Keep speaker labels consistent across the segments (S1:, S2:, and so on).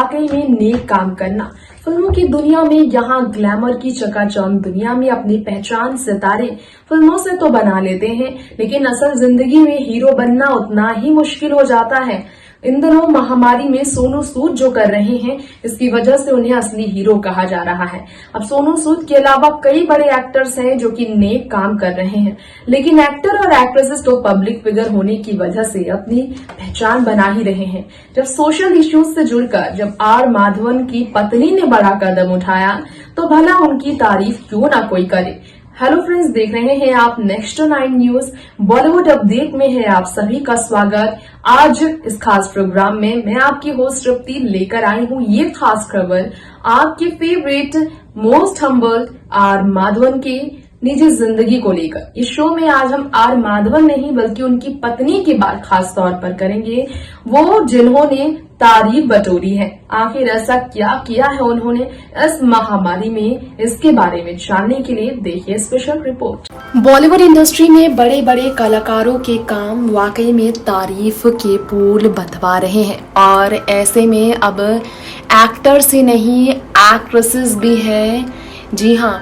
S1: वाकई में नेक काम करना। फिल्मों की दुनिया में यहाँ ग्लैमर की चकाचौंध दुनिया में अपनी पहचान सितारे फिल्मों से तो बना लेते हैं, लेकिन असल जिंदगी में हीरो बनना उतना ही मुश्किल हो जाता है। इन दिनों महामारी में सोनू सूद जो कर रहे हैं, इसकी वजह से उन्हें असली हीरो कहा जा रहा है। अब सोनू सूद के अलावा कई बड़े एक्टर्स हैं जो कि नेक काम कर रहे हैं, लेकिन एक्टर और एक्ट्रेसेस तो पब्लिक फिगर होने की वजह से अपनी पहचान बना ही रहे हैं। जब सोशल इश्यूज से जुड़कर जब आर माधवन की पत्नी ने बड़ा कदम उठाया, तो भला उनकी तारीफ क्यों ना कोई करे। हेलो फ्रेंड्स, देख रहे हैं आप नेक्स्ट 9 न्यूज। बॉलीवुड अपडेट में है आप सभी का स्वागत। आज इस खास प्रोग्राम में मैं आपकी होस्ट तृप्ति लेकर आई हूँ ये खास खबर आपके favourite most humble R Madhavan के निजी जिंदगी को लेकर। इस शो में आज हम आर माधवन नहीं बल्कि उनकी पत्नी की बात खास तौर पर करेंगे, वो जिन्होंने तारीफ बटोरी है। आखिर ऐसा क्या किया है उन्होंने इस महामारी में, इसके बारे में जानने के लिए देखिए स्पेशल रिपोर्ट। बॉलीवुड इंडस्ट्री में बड़े बड़े कलाकारों के काम वाकई में तारीफ के पुल बंधवा रहे हैं, और ऐसे में अब एक्टर्स ही नहीं एक्ट्रेसेस भी हैं। जी हाँ,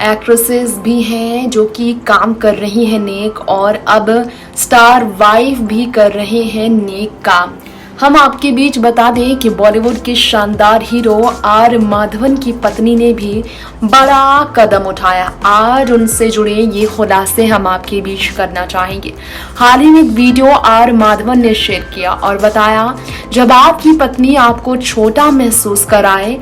S1: एक्ट्रेसेस भी हैं जो कि काम कर रही हैं नेक, और अब स्टार वाइफ भी कर रहे हैं नेक काम। हम आपके बीच बता दें कि बॉलीवुड के शानदार हीरो आर माधवन की पत्नी ने भी बड़ा कदम उठाया। आज उनसे जुड़े ये खुलासे हम आपके बीच करना चाहेंगे। हाल ही में एक वीडियो आर माधवन ने शेयर किया और बताया, जब आपकी पत्नी आपको छोटा महसूस कराए।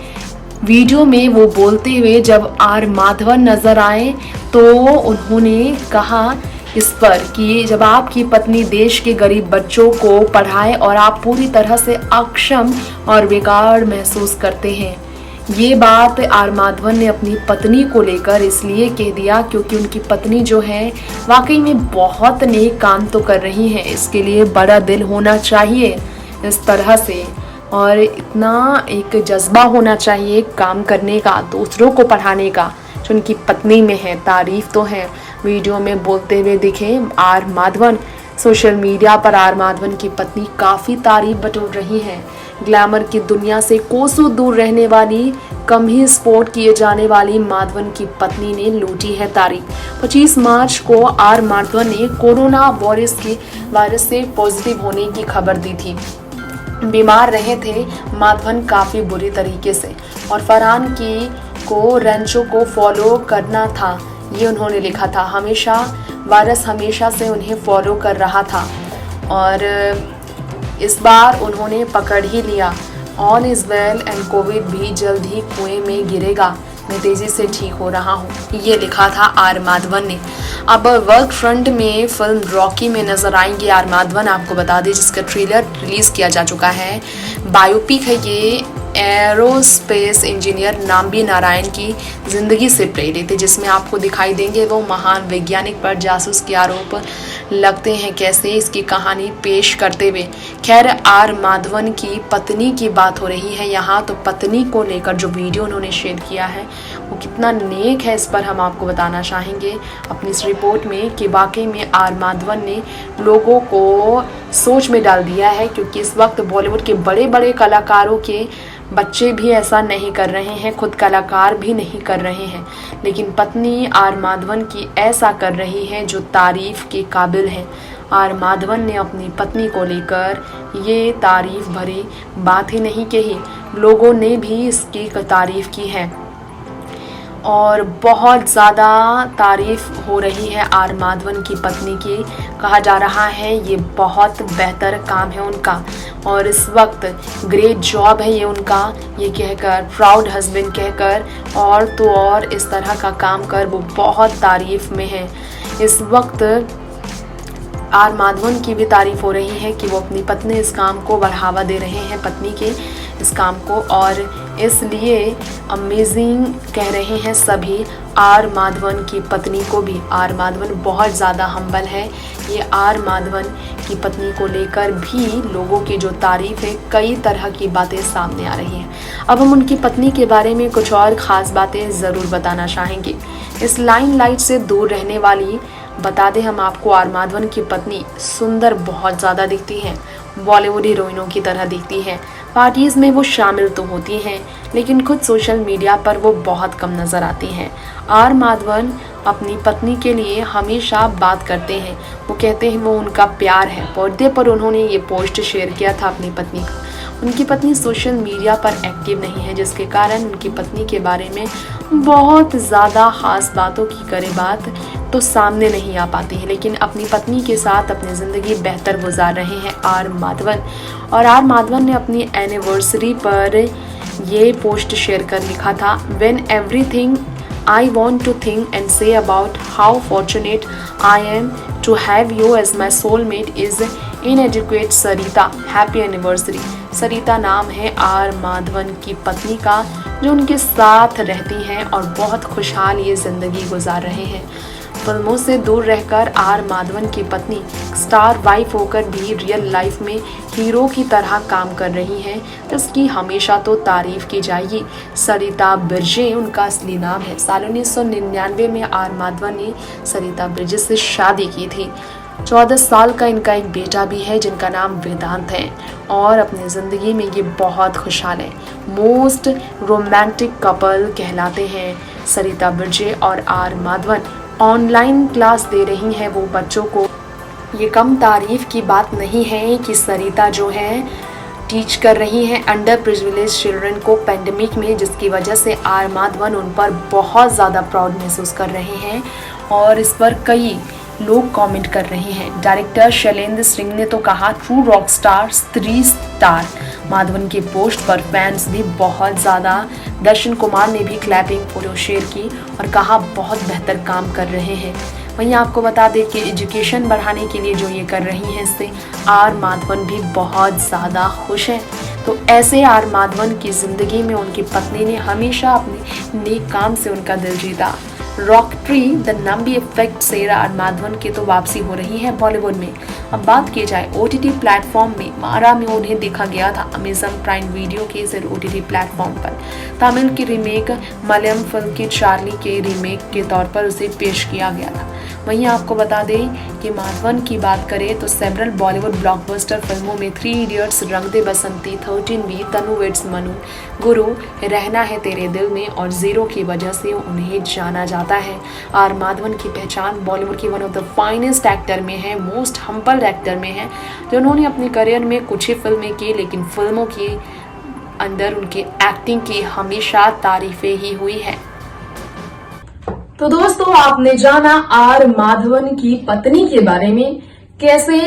S1: वीडियो में वो बोलते हुए जब आर माधवन नजर आए तो उन्होंने कहा इस पर कि जब आपकी पत्नी देश के गरीब बच्चों को पढ़ाए और आप पूरी तरह से अक्षम और बेकार महसूस करते हैं। ये बात आर माधवन ने अपनी पत्नी को लेकर इसलिए कह दिया क्योंकि उनकी पत्नी जो है वाकई में बहुत नेक काम तो कर रही है। इसके लिए बड़ा दिल होना चाहिए इस तरह से, और इतना एक जज्बा होना चाहिए काम करने का, दूसरों को पढ़ाने का, जो उनकी पत्नी में है। तारीफ तो है, वीडियो में बोलते हुए दिखे आर माधवन। सोशल मीडिया पर आर माधवन की पत्नी काफ़ी तारीफ बटोर रही है। ग्लैमर की दुनिया से कोसों दूर रहने वाली, कम ही स्पोर्ट किए जाने वाली माधवन की पत्नी ने लूटी है तारीफ। 25 मार्च को आर माधवन ने कोरोना वायरस से पॉजिटिव होने की खबर दी थी। बीमार रहे थे माधवन काफ़ी बुरी तरीके से, और फरहान को रेंचो को फॉलो करना था, ये उन्होंने लिखा था। वायरस हमेशा से उन्हें फॉलो कर रहा था, और इस बार उन्होंने पकड़ ही लिया। All is well and Covid भी जल्द ही कुएं में गिरेगा, मैं तेज़ी से ठीक हो रहा हूँ, ये लिखा था आर माधवन ने। अब वर्क फ्रंट में फिल्म रॉकी में नजर आएंगे आर माधवन। आपको बता दें जिसका ट्रेलर रिलीज किया जा चुका है। बायोपिक है ये एरोस्पेस इंजीनियर नाम्बी नारायण की जिंदगी से प्रेरित है, जिसमें आपको दिखाई देंगे वो महान वैज्ञानिक पर जासूस के आरोप लगते हैं, कैसे इसकी कहानी पेश करते हुए। खैर, आर माधवन की पत्नी की बात हो रही है यहाँ, तो पत्नी को लेकर जो वीडियो उन्होंने शेयर किया है वो कितना नेक है, इस पर हम आपको बताना चाहेंगे अपनी इस रिपोर्ट में कि वाकई में आर माधवन ने लोगों को सोच में डाल दिया है, क्योंकि इस वक्त बॉलीवुड के बड़े बड़े कलाकारों के बच्चे भी ऐसा नहीं कर रहे हैं, खुद कलाकार भी नहीं कर रहे हैं, लेकिन पत्नी आर माधवन की ऐसा कर रही है जो तारीफ के काबिल है। आर माधवन ने अपनी पत्नी को लेकर ये तारीफ भरी बात ही नहीं कही, लोगों ने भी इसकी तारीफ की है, और बहुत ज़्यादा तारीफ हो रही है आर माधवन की पत्नी की। कहा जा रहा है ये बहुत बेहतर काम है उनका, और इस वक्त ग्रेट जॉब है ये उनका, ये कहकर प्राउड हस्बैंड कहकर और तो और इस तरह का काम कर वो बहुत तारीफ में है। इस वक्त आर माधवन की भी तारीफ हो रही है कि वो अपनी पत्नी इस काम को बढ़ावा दे रहे हैं, पत्नी के इस काम को, और इसलिए अमेजिंग कह रहे हैं सभी आर माधवन की पत्नी को भी। आर माधवन बहुत ज़्यादा हम्बल है। ये आर माधवन की पत्नी को लेकर भी लोगों की जो तारीफ है, कई तरह की बातें सामने आ रही हैं। अब हम उनकी पत्नी के बारे में कुछ और ख़ास बातें ज़रूर बताना चाहेंगे। इस लाइमलाइट से दूर रहने वाली बता दें हम आपको, आर माधवन की पत्नी सुंदर बहुत ज़्यादा दिखती हैं, बॉलीवुड हीरोइनों की तरह दिखती हैं। पार्टीज में वो शामिल तो होती हैं, लेकिन खुद सोशल मीडिया पर वो बहुत कम नजर आती हैं। आर माधवन अपनी पत्नी के लिए हमेशा बात करते हैं। वो कहते हैं वो उनका प्यार है। बर्थडे पर उन्होंने ये पोस्ट शेयर किया था अपनी पत्नी का। उनकी पत्नी सोशल मीडिया पर एक्टिव नहीं है, जिसके कारण उनकी पत्नी के बारे में बहुत ज़्यादा खास बातों की करे बात तो सामने नहीं आ पाती है। लेकिन अपनी पत्नी के साथ अपनी ज़िंदगी बेहतर गुजार रहे हैं आर माधवन। और आर माधवन ने अपनी एनिवर्सरी पर ये पोस्ट शेयर कर लिखा था, when everything I want to think and say about how fortunate I am to have you as my soulmate is inadequate Sarita. Happy anniversary. Sarita नाम है आर माधवन की पत्नी का, जो उनके साथ रहती हैं और बहुत खुशहाल ये जिंदगी गुजार रहे हैं। फिल्मों से दूर रहकर आर माधवन की पत्नी स्टार वाइफ होकर भी रियल लाइफ में हीरो की तरह काम कर रही हैं, जिसकी हमेशा तो तारीफ की जाएगी। सरिता बिरजे उनका असली नाम है। साल 1999 में आर माधवन ने सरिता बिरजे से शादी की थी। 14 साल का इनका एक बेटा भी है, जिनका नाम वेदांत है, और अपनी ज़िंदगी में ये बहुत खुशहाल है। मोस्ट रोमांटिक कपल कहलाते हैं सरिता बिरजे और आर माधवन। ऑनलाइन क्लास दे रही हैं वो बच्चों को। ये कम तारीफ की बात नहीं है कि सरिता जो है टीच कर रही हैं अंडर प्रिविलेज चिल्ड्रन को पेंडेमिक में, जिसकी वजह से आर माधवन उन पर बहुत ज़्यादा प्राउड महसूस कर रहे हैं और इस पर कई लोग कमेंट कर रहे हैं। डायरेक्टर शैलेंद्र सिंह ने तो कहा true rock star 3 star. Madhavan के पोस्ट पर फैंस भी बहुत ज़्यादा। दर्शन कुमार ने भी क्लैपिंग फोटो शेयर की और कहा बहुत बेहतर काम कर रहे हैं। वहीं आपको बता दें कि एजुकेशन बढ़ाने के लिए जो ये कर रही हैं, इससे आर माधवन भी बहुत ज़्यादा खुश हैं। तो ऐसे आर माधवन की ज़िंदगी में उनकी पत्नी ने हमेशा अपने नेक काम से उनका दिल जीता। रॉकेटरी द नंबी इफेक्ट से आर माधवन की तो वापसी हो रही है बॉलीवुड में। अब बात की जाए OTT प्लेटफॉर्म में, मारा में उन्हें देखा गया था अमेजन प्राइम वीडियो के इस OTT प्लेटफॉर्म पर। तमिल की रीमेक मलयालम फिल्म की चार्ली के रीमेक के तौर पर उसे पेश किया गया था। वहीं आपको बता दें कि माधवन की बात करें तो सेवरल बॉलीवुड ब्लॉकबस्टर फिल्मों में 3 इडियट्स, रंग दे बसंती, 13B, तनु वेट्स मनु, गुरु, रहना है तेरे दिल में और जीरो की वजह से उन्हें जाना जाता है। आर माधवन की पहचान बॉलीवुड की one of the finest actor में है, मोस्ट हम्बल एक्टर में है, जो उन्होंने अपने करियर में कुछ ही फिल्में की, लेकिन फिल्मों के अंदर उनकी एक्टिंग की हमेशा तारीफें ही हुई है। तो दोस्तों, आपने जाना आर माधवन की पत्नी के बारे में, कैसे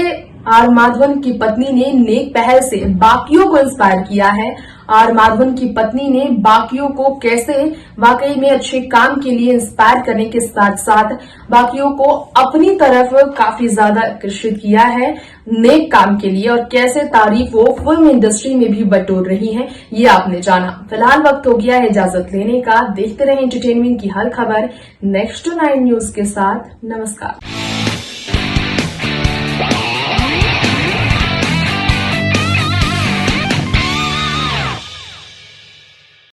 S1: आर माधवन की पत्नी ने नेक पहल से बाकियों को इंस्पायर किया है। आर माधवन की पत्नी ने बाकियों को कैसे वाकई में अच्छे काम के लिए इंस्पायर करने के साथ साथ बाकियों को अपनी तरफ काफी ज्यादा आकर्षित किया है नेक काम के लिए, और कैसे तारीफ वो फिल्म इंडस्ट्री में भी बटोर रही हैं, ये आपने जाना। फिलहाल वक्त हो गया है इजाजत लेने का। देखते रहे एंटरटेनमेंट की हर खबर नेक्स्ट 9 न्यूज के साथ। नमस्कार।